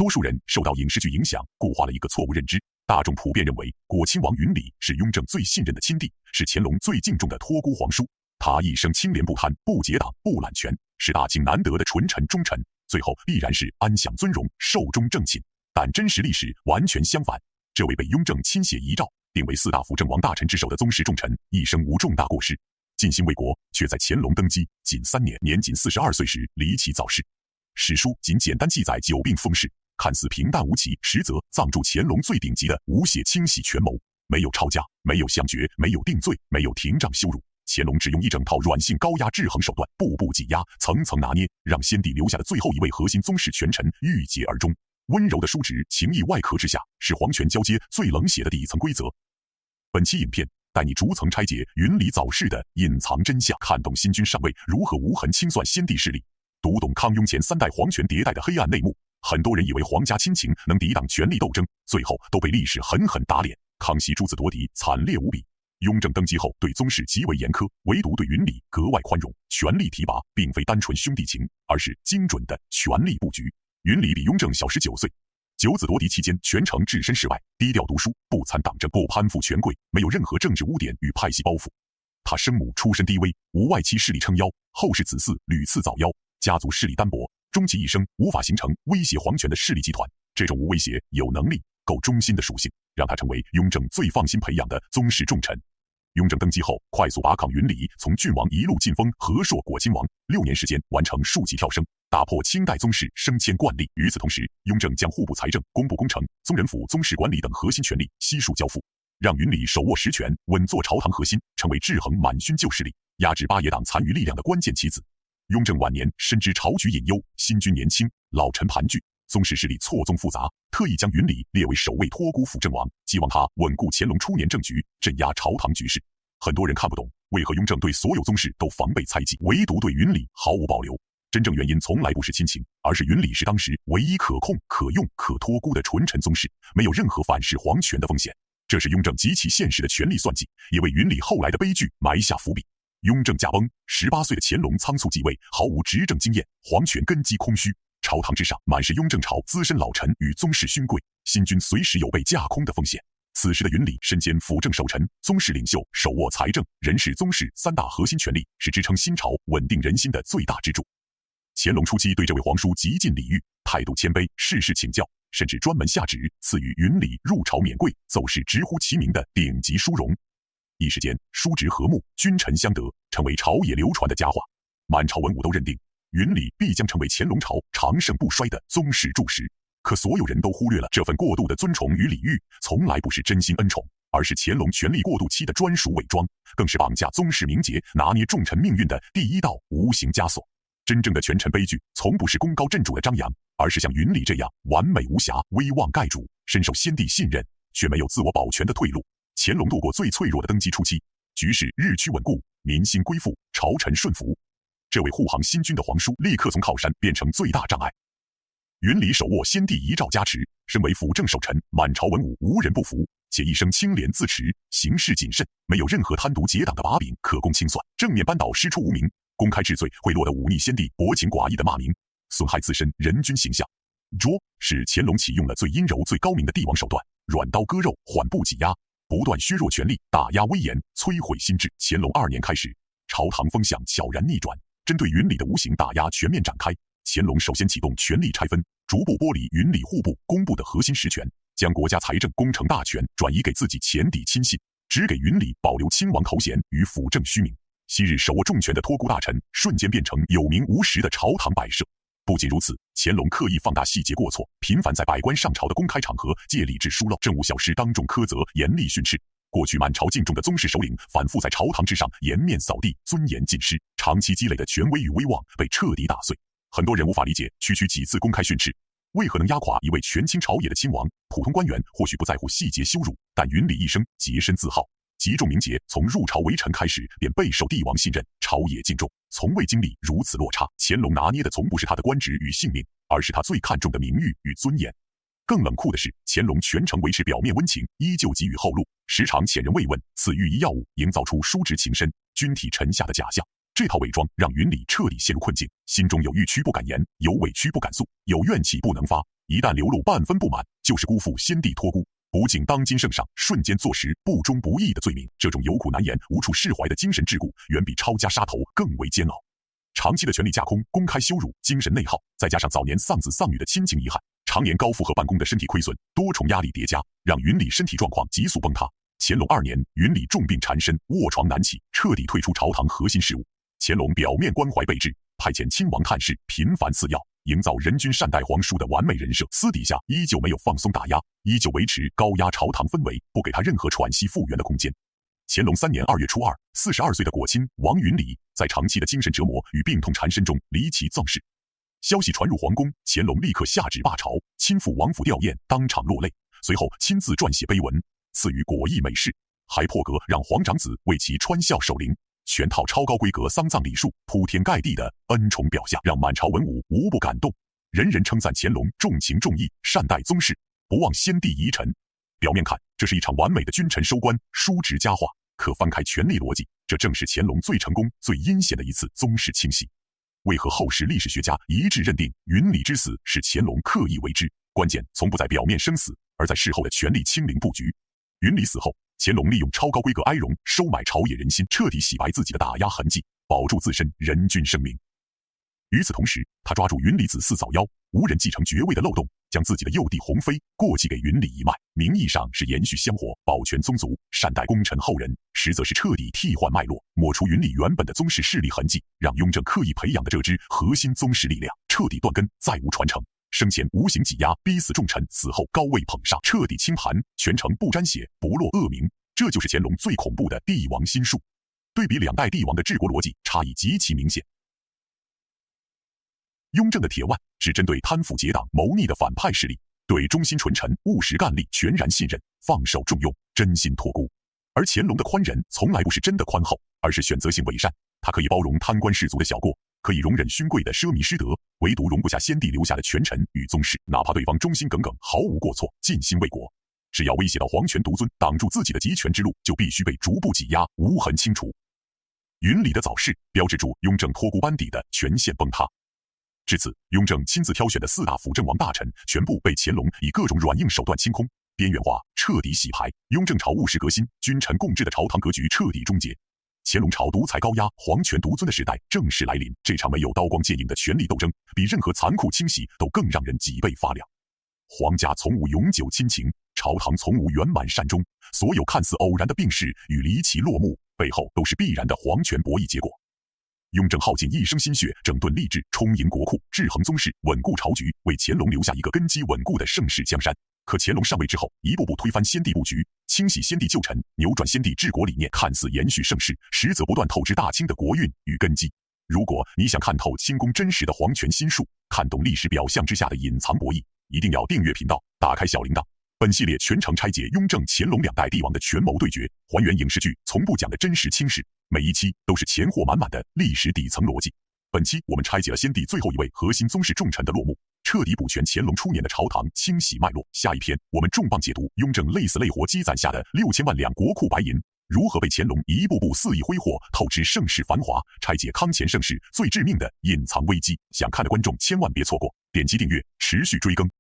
多数人受到影视剧影响，固化了一个错误认知。大众普遍认为果亲王云里是雍正最信任的亲弟，是乾隆最敬重的托孤皇叔。他一生清廉不贪，不结党，不揽权，是大清难得的纯臣忠臣，最后必然是安享尊荣，寿终正寝。但真实历史完全相反，这位被雍正亲写遗诏定为4大辅政王大臣之首的宗室重臣，一生无重大过失，尽心为国，却在乾隆登基仅3年，年仅42岁时离奇早逝。史书仅简单记载久病风逝，看似平淡无奇，实则葬铸乾隆最顶级的无懈清洗权谋，没有抄家，没有相决，没有定罪，没有廷杖羞辱。乾隆只用一整套软性高压制衡手段，步步挤压，层层拿捏，让先帝留下的最后一位核心宗室权臣郁结而终。温柔的叔侄情谊外壳之下，是皇权交接最冷血的底层规则。本期影片带你逐层拆解云里早逝的隐藏真相，看懂新君上位如何无痕清算先帝势力，读懂康雍前3代皇权迭代的黑暗内幕。很多人以为皇家亲情能抵挡权力斗争，最后都被历史狠狠打脸。康熙诸子夺嫡，惨烈无比。雍正登基后对宗室极为严苛，唯独对云里格外宽容。权力提拔并非单纯兄弟情，而是精准的权力布局。云里比雍正小19岁，9子夺嫡期间全程置身事外，低调读书，不参党政，不攀附权贵，没有任何政治污点与派系包袱。他生母出身低微，无外戚势力撑腰，后世子嗣屡次早夭，家族势力单薄，终其一生无法形成威胁皇权的势力集团。这种无威胁、有能力、够忠心的属性，让他成为雍正最放心培养的宗室重臣。雍正登基后，快速拔抗云里从郡王一路晋封和硕果亲王，6年时间完成数级跳升，打破清代宗室升迁惯例。与此同时，雍正将户部财政、工部工程、宗人府、宗室管理等核心权力悉数交付，让云里手握实权，稳坐朝堂核心，成为制衡满熏旧势力、压制八野党残余力量的关键棋子。雍正晚年深知朝局隐忧，新君年轻，老臣盘踞，宗室势力错综复杂，特意将云里列为首位托孤辅政王，寄望他稳固乾隆初年政局，镇压朝堂局势。很多人看不懂，为何雍正对所有宗室都防备猜忌，唯独对云里毫无保留。真正原因从来不是亲情，而是云里是当时唯一可控、可用、可托孤的纯臣宗室，没有任何反噬皇权的风险。这是雍正极其现实的权力算计，也为云里后来的悲剧埋下伏笔。雍正驾崩，18岁的乾隆仓促继位，毫无执政经验，皇权根基空虚，朝堂之上满是雍正朝资深老臣与宗室勋贵，新君随时有被架空的风险。此时的云里身兼辅政首臣、宗室领袖，手握财政、人事、宗室3大核心权力，是支撑新朝、稳定人心的最大支柱。乾隆初期对这位皇叔极尽礼遇，态度谦卑，事事请教，甚至专门下旨赐予云里入朝免贵、奏事直呼其名的顶级殊荣。一时间，叔侄和睦，君臣相得，成为朝野流传的佳话。满朝文武都认定云里必将成为乾隆朝长盛不衰的宗室柱石。可所有人都忽略了这份过度的尊崇与礼遇，从来不是真心恩宠，而是乾隆权力过渡期的专属伪装，更是绑架宗室名节、拿捏重臣命运的第一道无形枷锁。真正的权臣悲剧，从不是功高震主的张扬，而是像云里这样完美无瑕、威望盖主，深受先帝信任，却没有自我保全的退路。乾隆度过最脆弱的登基初期，局势日趋稳固，民心归附，朝臣顺服。这位护航新君的皇叔立刻从靠山变成最大障碍。云里手握先帝遗诏加持，身为辅政首臣，满朝文武无人不服，且一生清廉自持，行事谨慎，没有任何贪渎结党的把柄可供清算，正面扳倒师出无名，公开治罪会落得忤逆先帝、薄情寡义的骂名，损害自身人君形象。捉是乾隆启用了最阴柔、最高明的帝王手段，软刀割肉，缓步挤压，不断削弱权力，打压威严，摧毁心智。乾隆2年开始，朝堂风向悄然逆转，针对云里的无形打压全面展开。乾隆首先启动权力拆分，逐步剥离云里户部、工部的核心实权，将国家财政、工程大权转移给自己前邸亲信，只给云里保留亲王头衔与辅政虚名。昔日手握重权的托孤大臣，瞬间变成有名无实的朝堂摆设。不仅如此，乾隆刻意放大细节过错，频繁在百官上朝的公开场合借吏治疏漏，政务小事当众苛责，严厉训斥。过去满朝敬重的宗室首领，反复在朝堂之上颜面扫地，尊严尽失，长期积累的权威与威望被彻底打碎。很多人无法理解，区区几次公开训斥，为何能压垮一位权倾朝野的亲王？普通官员或许不在乎细节羞辱，但云里一生洁身自好，极重名节，从入朝为臣开始便备受帝王信任，朝野敬重，从未经历如此落差。乾隆拿捏的从不是他的官职与性命，而是他最看重的名誉与尊严。更冷酷的是，乾隆全程维持表面温情，依旧给予后路，时常遣人慰问，赐御医药物，营造出叔侄情深、君体臣下的假象。这套伪装让云里彻底陷入困境，心中有欲屈不敢言，有委屈不敢诉，有怨气不能发，一旦流露半分不满，就是辜负先帝托孤，不敬当今圣上，瞬间坐实不忠不义的罪名。这种有苦难言、无处释怀的精神桎梏，远比抄家杀头更为煎熬。长期的权力架空、公开羞辱、精神内耗，再加上早年丧子丧女的亲情遗憾，常年高负荷办公的身体亏损，多重压力叠加，让云里身体状况急速崩塌。乾隆2年，云里重病缠身，卧床难起，彻底退出朝堂核心事务。乾隆表面关怀备至，派遣亲王探视，频繁赐药，营造人君善待皇叔的完美人设，私底下依旧没有放松打压，依旧维持高压朝堂氛围，不给他任何喘息复原的空间。乾隆3年2月初2，42岁的果亲王云礼在长期的精神折磨与病痛缠身中离奇赠世。消息传入皇宫，乾隆立刻下旨罢朝，亲赴王府吊唁，当场落泪，随后亲自撰写碑文，赐予果毅美士，还破格让皇长子为其穿孝守灵，全套超高规格丧葬礼数，铺天盖地的恩宠表象，让满朝文武无不感动，人人称赞乾隆重情重义，善待宗室，不忘先帝遗臣。表面看，这是一场完美的君臣收官、叔侄佳话，可翻开权力逻辑，这正是乾隆最成功、最阴险的一次宗室清洗。为何后世历史学家一致认定云里之死是乾隆刻意为之？关键从不在表面生死，而在事后的权力清零布局。云里死后，乾隆利用超高规格哀荣收买朝野人心，彻底洗白自己的打压痕迹，保住自身人君声名。与此同时，他抓住云里子嗣早夭、无人继承爵位的漏洞，将自己的幼弟弘妃过继给云里一脉，名义上是延续香火、保全宗族、善待功臣后人，实则是彻底替换脉络，抹除云里原本的宗室势力痕迹，让雍正刻意培养的这支核心宗室力量彻底断根，再无传承。生前无形挤压逼死重臣，死后高位捧杀，彻底清盘，全程不沾血，不落恶名。这就是乾隆最恐怖的帝王心术。对比两代帝王的治国逻辑，差异极其明显。雍正的铁腕只针对贪腐结党、谋逆的反派势力，对忠心纯臣、务实干吏全然信任，放手重用，真心托孤。而乾隆的宽仁从来不是真的宽厚，而是选择性伪善。他可以包容贪官士族的小过，可以容忍勋贵的奢靡失德，唯独容不下先帝留下的权臣与宗室，哪怕对方忠心耿耿，毫无过错，尽心为国。只要威胁到皇权独尊，挡住自己的集权之路，就必须被逐步挤压，无痕清除。云里的早逝，标志住雍正托孤班底的全线崩塌。至此，雍正亲自挑选的4大辅政王大臣，全部被乾隆以各种软硬手段清空、边缘化，彻底洗牌。雍正朝务实革新、君臣共治的朝堂格局彻底终结。乾隆朝独裁高压、皇权独尊的时代正式来临。这场没有刀光剑影的权力斗争，比任何残酷清洗都更让人脊背发凉。皇家从无永久亲情，朝堂从无圆满善终，所有看似偶然的病逝与离奇落幕，背后都是必然的皇权博弈结果。雍正耗尽一生心血，整顿吏治，充盈国库，制衡宗室，稳固朝局，为乾隆留下一个根基稳固的盛世江山。可乾隆上位之后，一步步推翻先帝布局，清洗先帝旧臣，扭转先帝治国理念，看似延续盛世，实则不断透支大清的国运与根基。如果你想看透清宫真实的皇权心术，看懂历史表象之下的隐藏博弈，一定要订阅频道，打开小铃铛。本系列全程拆解雍正、乾隆两代帝王的权谋对决，还原影视剧从不讲的真实清史，每一期都是乾货满满的历史底层逻辑。本期我们拆解了先帝最后一位核心宗室重臣的落幕，彻底补全乾隆初年的朝堂清洗脉络。下一篇我们重磅解读雍正累死累活积攒下的6000万两国库白银，如何被乾隆一步步肆意挥霍，透支盛世繁华，拆解康乾盛世最致命的隐藏危机。想看的观众千万别错过，点击订阅，持续追更。